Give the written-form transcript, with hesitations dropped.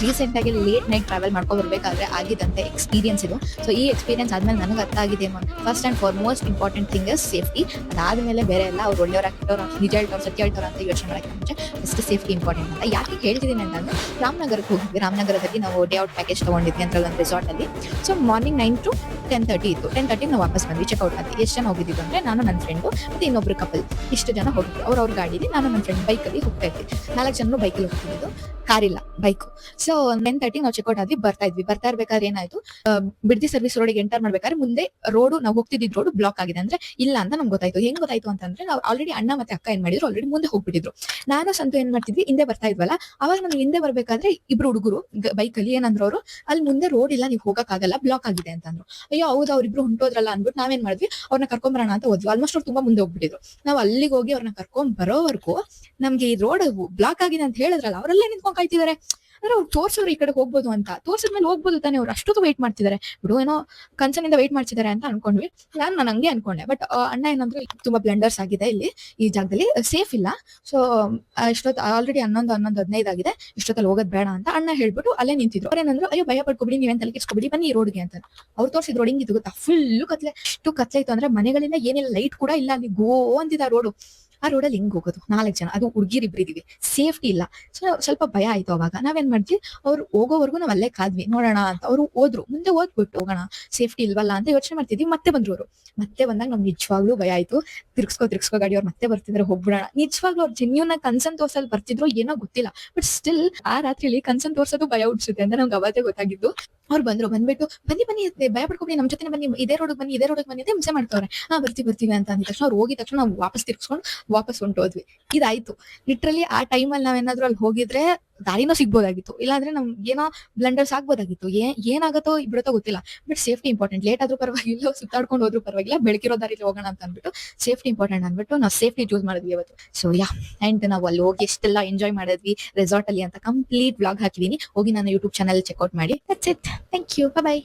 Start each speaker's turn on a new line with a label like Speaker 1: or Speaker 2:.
Speaker 1: Recent ಆಗಿ late night travel ಮಾಡ್ಕೊಂಡು ಬರ್ಬೇಕಾದ್ರೆ ಆಗಿದ್ದಂತೆ ಎಕ್ಸ್ಪೀರಿಯನ್ಸ್ ಇದು. ಸೊ ಈ ಎಕ್ಸ್ಪೀರಿಯನ್ಸ್ ಆದ್ಮೇಲೆ ನನಗೆ ಅರ್ಥ ಆಗಿದೆ first and for most important thing is safety. ಅದಾದ್ಮೇಲೆ ಬೇರೆ ಎಲ್ಲ ಅವ್ರು ಒಳ್ಳೆಯವ್ರ ಕೆಟ್ಟವ್ರ ನಿಜ ಹೇಳ್ತವ್ರು ಸತ್ಯ ಹೇಳ್ತವ್ರ ಅಂತ ಯೋಚನೆ ಮಾಡಕ್ಕೆ ಮುಂಚೆ ಫಸ್ಟ್ ಸೇಫ್ಟಿ ಇಂಪಾರ್ಟೆಂಟ್ ಅಂತ ಯಾಕೆ ಹೇಳ್ತಿದ್ದೀನಿ ಅಂತಂದ್ರೆ ರಾಮನಗರಕ್ಕೆ ಹೋಗಿದ್ವಿ. ರಾಮನಗರದಲ್ಲಿ ನಾವು ಡೇ ಔಟ್ ಪ್ಯಾಕೇಜ್ ತಗೊಂಡಿದ್ವಿ ಅಂತ ಒಂದು ರೆಸಾರ್ಟ್ ಅಲ್ಲಿ. ಸೊ ಮಾರ್ನಿಂಗ್ 9 to 10:30 ಇತ್ತು. 10:30 ನಾವು ವಾಪಸ್ ಬಂದ್ವಿ ಚೆಕ್ಔಟ್ ಅಂತ. ಎಷ್ಟು ಜನ ಹೋಗಿದ್ದೀವಿ ಅಂದ್ರೆ ನಾನು ನನ್ನ ಫ್ರೆಂಡು ಮತ್ತೆ ಇನ್ನೊಬ್ರು ಕಪಲ್, ಇಷ್ಟು ಜನ ಹೋಗಿದ್ವಿ. ಅವ್ರ ಗಾಡಿಲಿ, ನಾನು ನನ್ನ ಫ್ರೆಂಡ್ ಬೈಕಲ್ಲಿ ಹೋಗ್ತಾ ಇದ್ವಿ. 4 ಜನ ಬೈಕಲ್ಲಿ ಹೋಗ್ತಿದ್ದು, ಕಾರಿಲ್ಲ ಬೈಕು. ಸೊ 10:30 ನಾವು ಚೆಕ್ಔಟ್ ಆದ್ವಿ. ಬರ್ತಾ ಇರ್ಬೇಕಾದ್ರೆ ಏನಾಯ್ತು, ಬಿಡ್ದಿ ಸರ್ವಿಸ್ ರೋಡಿಗೆ ಎಂಟರ್ ಮಾಡ್ಬೇಕಾದ್ರೆ ಮುಂದೆ ರೋಡ್ ನಾವು ಹೋಗ್ತಿದ್ದ ರೋಡ್ ಬ್ಲಾಕ್ ಆಗಿದೆ ಅಂದ್ರೆ ಇಲ್ಲ ಅಂತ ನಮ್ಗೆ ಗೊತ್ತಾಯ್ತು. ಹೆಂಗ್ ಗೊತ್ತಾಯ್ತು ಅಂತಂದ್ರೆ ನಾವು ಆಲ್ರೆಡಿ ಅಣ್ಣ ಮತ್ತೆ ಅಕ್ಕ ಏನ್ ಮಾಡಿದ್ರು, ಆಲ್ರೆಡಿ ಮುಂದೆ ಹೋಗ್ಬಿಟ್ಟಿದ್ರು. ನಾನು ಸಂತು ಏನ್ ಮಾಡ್ತಿದ್ವಿ, ಹಿಂದೆ ಬರ್ತಾ ಇದ್ವಲ್ಲ. ಅವಾಗ ನಮ್ಗೆ ಹಿಂದೆ ಬರ್ಬೇಕಾದ್ರೆ ಇಬ್ರು ಹುಡುಗರು ಬೈಕಲ್ಲಿ ಏನಂದ್ರು ಅವರು, ಅಲ್ಲಿ ಮುಂದೆ ರೋಡ್ ಇಲ್ಲ, ನೀವು ಹೋಗಕ್ಕಾಗಲ್ಲ, ಬ್ಲಾಕ್ ಆಗಿದೆ ಅಂತಂದ್ರು. ಅಯ್ಯೋ ಹೌದು, ಅವ್ರಿಬ್ರು ಹೊಂಟೋದ್ರಲ್ಲ ಅಂದ್ಬಿಟ್ಟು ನಾವೇನ್ ಮಾಡಿದ್ವಿ, ಅವ್ರನ್ನ ಕರ್ಕೊಂಬರೋಣ ಅಂತ ಹೋದ್ವಿ. ಆಲ್ಮೋಸ್ಟ್ ಅವ್ರು ತುಂಬಾ ಮುಂದೆ ಹೋಗ್ಬಿಟ್ಟಿದ್ರು. ನಾವು ಅಲ್ಲಿಗೆ ಹೋಗಿ ಅವ್ರನ್ನ ಕರ್ಕೊಂಡ್ ಬರೋವರೆಗೂ ನಮ್ಗೆ ಈ ರೋಡ್ ಬ್ಲಾಕ್ ಆಗಿದೆ ಅಂತ ಹೇಳಿದ್ರಲ್ಲ, ಅವರೆಲ್ಲ ನಿಂತ್ಕೊಂಡ್ ಕಾಯ್ತಿದಾರೆ. ಅಂದ್ರೆ ಅವ್ರು ತೋರ್ಸೋರು ಈ ಕಡೆ ಹೋಗ್ಬೋದು ಅಂತ, ತೋರ್ಸಿದ್ಮೇಲೆ ಹೋಗ್ಬೋದು ತಾನೆ, ಅವ್ರು ಅಷ್ಟೊತ್ತು ವೆಯ್ಟ್ ಮಾಡ್ತಿದ್ದಾರೆ ಬಿಡು, ಏನೋ ಕನ್ಸರ್ನಿಂದ ವೆಯ್ಟ್ ಮಾಡ್ತಿದ್ದಾರೆ ಅಂತ ಅನ್ಕೊಂಡ್ವಿ. ನಾನು ಹಂಗೆ ಅನ್ಕೊಂಡೆ. ಬಟ್ ಅಣ್ಣ ಏನಂದ್ರೆ ತುಂಬಾ ಬ್ಲಂಡರ್ಸ್ ಆಗಿದೆ ಇಲ್ಲಿ ಈ ಜಾಗದಲ್ಲಿ, ಸೇಫ್ ಇಲ್ಲ. ಸೊ ಇಷ್ಟೊತ್ತು ಆಲ್ರೆಡಿ 11:15 ಆಗಿದೆ, ಇಷ್ಟೊತ್ತಲ್ಲಿ ಹೋಗೋದ್ ಬೇಡ ಅಂತ ಅಣ್ಣ ಹೇಳ್ಬಿಟ್ಟು ಅಲ್ಲೇ ನಿಂತಿದ್ರು. ಅವ್ರೇನಂದ್ರು, ಅಯ್ಯೋ ಭಯ ಪಡ್ಕೊಬಿಡಿ, ನೀವೇನ್ ತಲೆ ಕೆಡ್ಸ್ಕೊಬಿಡಿ, ಬನ್ನಿ ಈ ರೋಡ್ಗೆ ಅಂತ. ಅವ್ರು ತೋರಿಸಿದ್ ರೋಡ್ ಹಿಂಗಿತ್ತು ಗೊತ್ತಾ, ಫುಲ್ ಕತ್ಲೆ. ಇಷ್ಟು ಕತ್ಲೆ ಇತ್ತು ಅಂದ್ರೆ ಮನೆಗಳಿಂದ ಏನಿಲ್ಲ, ಲೈಟ್ ಕೂಡ ಇಲ್ಲ, ಅಲ್ಲಿ ಗೋ ಅಂತಿದ್ದ ರೋಡು. ಆ ರೋಡಲ್ಲಿ ಹಿಂಗ್ ಹೋಗೋದು 4 ಜನ, ಅದು ಹುಡುಗಿರಿಬ್ರು ಇದೀವಿ, ಸೇಫ್ಟಿ ಇಲ್ಲ. ಸೊ ಸ್ವಲ್ಪ ಭಯ ಆಯ್ತು. ಅವಾಗ ನಾವೇನ್ ಮಾಡ್ತೀವಿ, ಅವ್ರು ಹೋಗೋವರೆಗೂ ನಾವ್ ಅಲ್ಲೇ ಕಾದ್ವಿ, ನೋಡೋಣ ಅಂತ. ಅವ್ರು ಹೋದ್ರು, ಮುಂದೆ ಓದ್ಬಿಟ್ಟು ಹೋಗೋಣ, ಸೇಫ್ಟಿ ಇಲ್ವಲ್ಲ ಅಂತ ಯೋಚನೆ ಮಾಡ್ತಿದ್ವಿ. ಮತ್ತೆ ಬಂದ್ರು ಅವರು. ಮತ್ತೆ ಬಂದಾಗ ನಮ್ಗೆ ನಿಜವಾಗ್ಲೂ ಭಯ ಆಯ್ತು. ತಿರ್ಗ್ಸ್ಕೋ ಗಾಡಿ, ಅವ್ರು ಮತ್ತೆ ಬರ್ತಿದ್ರೆ ಹೋಗ್ಬಿಡೋಣ. ನಿಜವಾಗ್ಲೂ ಅವ್ರು ಜೆನ್ಯೂನ್ ಆಗಿ ಕನ್ಸನ್ ತೋರ್ಸಲ್ ಬರ್ತಿದ್ರು ಏನೋ ಗೊತ್ತಿಲ್ಲ. ಬಟ್ ಸ್ಟಿಲ್ ಆ ರಾತ್ರಿಲಿ ಕನ್ಸನ್ ತೋರ್ಸೋದು ಭಯ ಹುಡ್ಸುತ್ತೆ ಅಂತ ನಮ್ಗೆ ಅವತ್ತೇ ಗೊತ್ತಾಗಿದ್ದು. ಅವ್ರು ಬಂದ್ಬಿಟ್ಟು ಬನ್ನಿ ಭಯ ಪಡ್ಕೊಬಿಡಿ, ನಮ್ ಜೊತೆ ಬನ್ನಿ, ಇದೇ ರೋಡ್ ಬನ್ನಿ ಅಂತ ಹಿಂಸೆ ಮಾಡ್ತವ್ರೆ. ಬರ್ತೀವಿ ಅಂತ ಅಂದ ತಕ್ಷಣ ಅವ್ರು ಹೋಗಿದ ತಕ್ಷಣ ನಾವು ವಾಪಸ್ ತಿರ್ಸ್ಕೊಂಡು ವಾಪಸ್ ಹೊಂಟೋದ್ವಿ. ಇದಾಯ್ತು. ಲಿಟ್ರಲಿ ಆ ಟೈಮಲ್ಲಿ ನಾವೇನಾದ್ರು ಅಲ್ಲಿ ಹೋಗಿದ್ರೆ ದಾರಿನೂ ಸಿಗ್ಬೋದಾಗಿತ್ತು, ಇಲ್ಲಾಂದ್ರೆ ನಮ್ಗೆ ಏನೋ ಬ್ಲಂಡರ್ಸ್ ಆಗ್ಬೋದಾಗಿತ್ತು. ಏನಾಗತ್ತೋ ಬಿಡುತ್ತೋ ಗೊತ್ತಿಲ್ಲ. But safety important. ಲೇಟ್ ಆದ್ರೂ ಪರವಾಗಿಲ್ಲ, ಸುತ್ತಾಡ್ಕೊಂಡು ಹೋದ್ರು ಪರವಾಗಿಲ್ಲ, ಬೆಳಕಿರೋ ದಾರಿಲಿ ಹೋಗೋಣ ಅಂತ ಅಂದ್ಬಿಟ್ಟು ಸೇಫ್ಟಿ ಇಂಪಾರ್ಟೆಂಟ್ ಅಂದ್ಬಿಟ್ಟು ನಾವು ಸೇಫ್ಟಿ ಚೂಸ್ ಮಾಡಿದ್ವಿ ಇವತ್ತು. ಸೊ ಅಂಡ್ ನಾವು ಅಲ್ಲಿ ಹೋಗಿ ಎಷ್ಟೆಲ್ಲ ಎಂಜಾಯ್ ಮಾಡಿದ್ವಿ ರೆಸಾರ್ಟ್ ಅಲ್ಲಿ ಅಂತ ಕಂಪ್ಲೀಟ್ ವ್ಲಾಗ್ ಹಾಕಿದೀನಿ. ಹೋಗಿ ನಾನು ಯೂಟ್ಯೂಬ್ ಚಾನಲ್ ಚೆಕ್ಔಟ್ ಮಾಡಿ. That's it. Thank you. By.